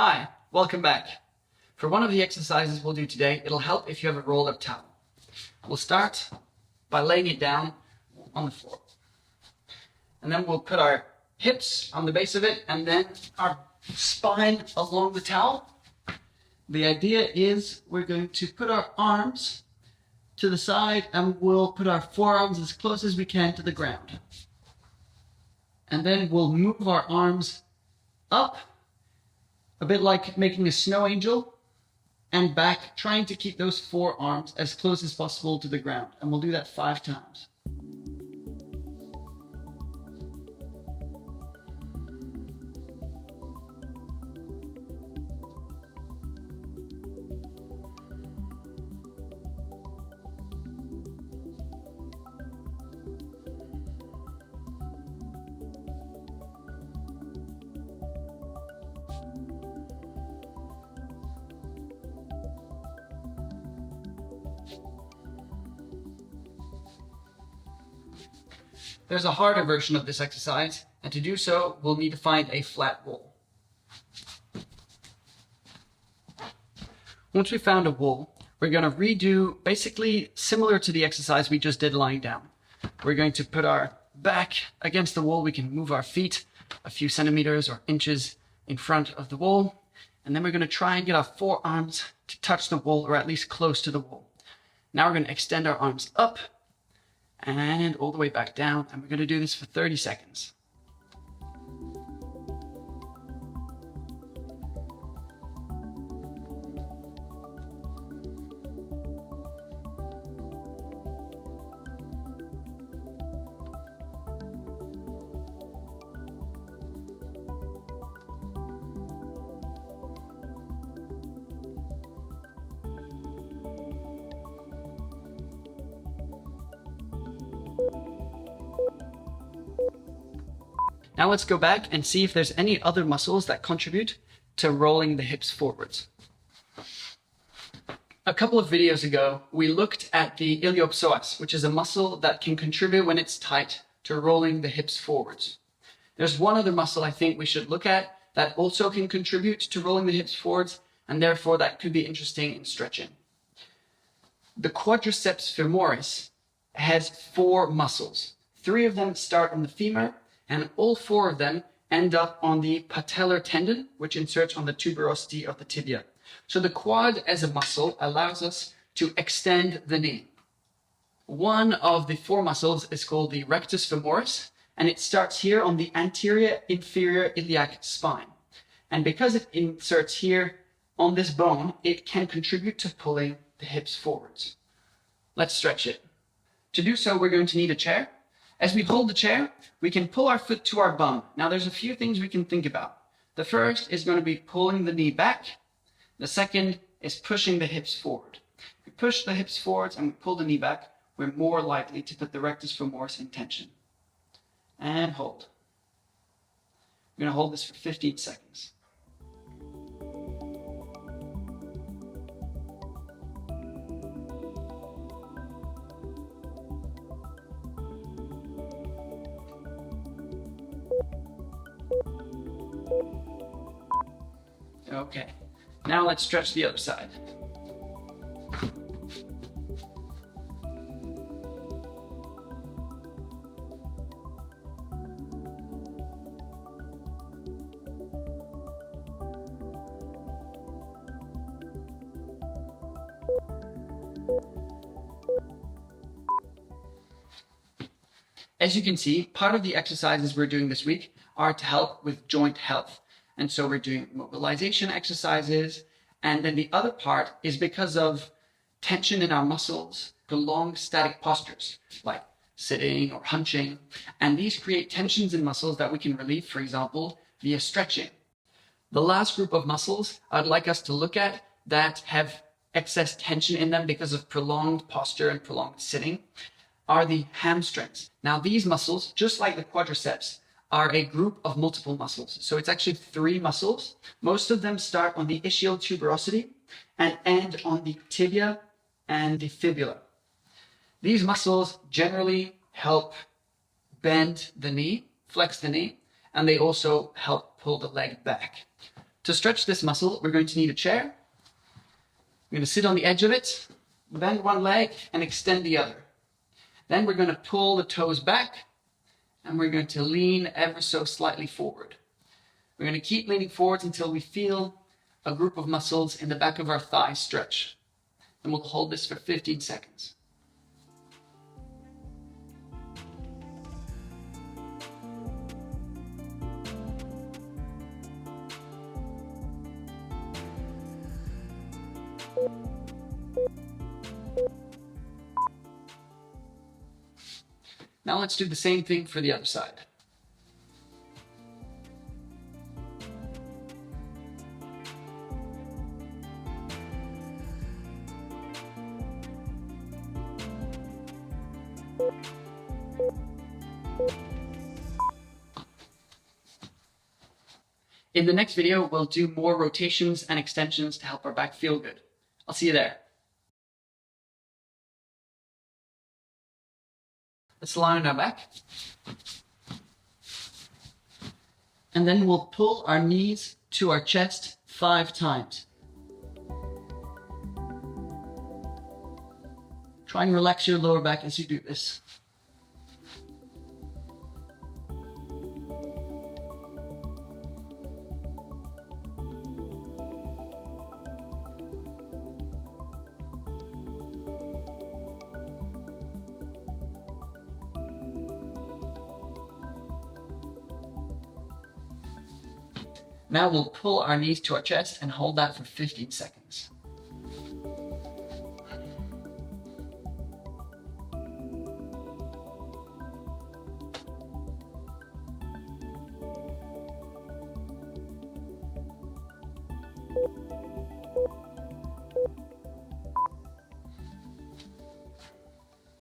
Hi, welcome back. For one of the exercises we'll do today, it'll help if you have a rolled up towel. We'll start by laying it down on the floor. And then we'll put our hips on the base of it and then our spine along the towel. The idea is we're going to put our arms to the side and we'll put our forearms as close as we can to the ground. And then we'll move our arms up, a bit like making a snow angel, and back, trying to keep those forearms as close as possible to the ground. And we'll do that 5 times. There's a harder version of this exercise, and to do so, we'll need to find a flat wall. Once we've found a wall, we're going to redo basically similar to the exercise we just did lying down. We're going to put our back against the wall. We can move our feet a few centimeters or inches in front of the wall, and then we're going to try and get our forearms to touch the wall, or at least close to the wall. Now we're going to extend our arms up and all the way back down, and we're going to do this for 30 seconds. Now let's go back and see if there's any other muscles that contribute to rolling the hips forwards. A couple of videos ago, we looked at the iliopsoas, which is a muscle that can contribute when it's tight to rolling the hips forwards. There's one other muscle I think we should look at that also can contribute to rolling the hips forwards, and therefore that could be interesting in stretching. The quadriceps femoris has 4 muscles. 3 of them start on the femur, and all 4 of them end up on the patellar tendon, which inserts on the tuberosity of the tibia. So the quad as a muscle allows us to extend the knee. One of the 4 muscles is called the rectus femoris, and it starts here on the anterior inferior iliac spine. And because it inserts here on this bone, it can contribute to pulling the hips forwards. Let's stretch it. To do so, we're going to need a chair. As we hold the chair, we can pull our foot to our bum. Now there's a few things we can think about. The first is going to be pulling the knee back. The second is pushing the hips forward. If we push the hips forwards and we pull the knee back, we're more likely to put the rectus femoris in tension. And hold. We're going to hold this for 15 seconds. Okay, now let's stretch the other side. As you can see, part of the exercises we're doing this week are to help with joint health. And so we're doing mobilization exercises. And then the other part is because of tension in our muscles, prolonged static postures, like sitting or hunching. And these create tensions in muscles that we can relieve, for example, via stretching. The last group of muscles I'd like us to look at that have excess tension in them because of prolonged posture and prolonged sitting are the hamstrings. Now these muscles, just like the quadriceps, are a group of multiple muscles. So it's actually 3 muscles. Most of them start on the ischial tuberosity and end on the tibia and the fibula. These muscles generally help bend the knee, flex the knee, and they also help pull the leg back. To stretch this muscle, we're going to need a chair. We're going to sit on the edge of it, bend one leg, and extend the other. Then we're going to pull the toes back, and we're going to lean ever so slightly forward. We're going to keep leaning forwards until we feel a group of muscles in the back of our thigh stretch. And we'll hold this for 15 seconds. Now let's do the same thing for the other side. In the next video, we'll do more rotations and extensions to help our back feel good. I'll see you there. Let's lie on our back. And then we'll pull our knees to our chest 5 times. Try and relax your lower back as you do this. Now we'll pull our knees to our chest and hold that for 15 seconds.